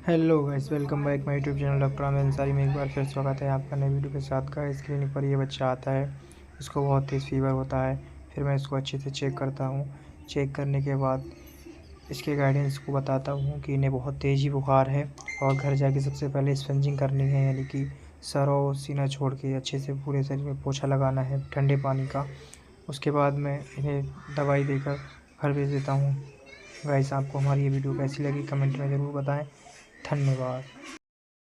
Hello guys, welcome back my YouTube channel doctor Aamir Ansari में एक बार फिर स्वागत है आपका नए वीडियो के साथ। गाइस, क्लिनिक पर ये बच्चा आता है, इसको बहुत तेज़ फीवर होता है। फिर मैं इसको अच्छे से चेक करता हूँ। चेक करने के बाद इसके गाइडेंस को बताता हूँ कि इन्हें बहुत तेज़ी बुखार है और घर जाके सबसे पहले स्पंजिंग करनी है, यानी कि सर और सीना छोड़ के अच्छे से पूरे शरीर में पोछा लगाना है ठंडे पानी का। उसके बाद मैं इन्हें दवाई देकर घर भेज देता हूँ। गाइस, आपको हमारी ये वीडियो कैसी लगी कमेंट में ज़रूर बताएं। धन्यवाद।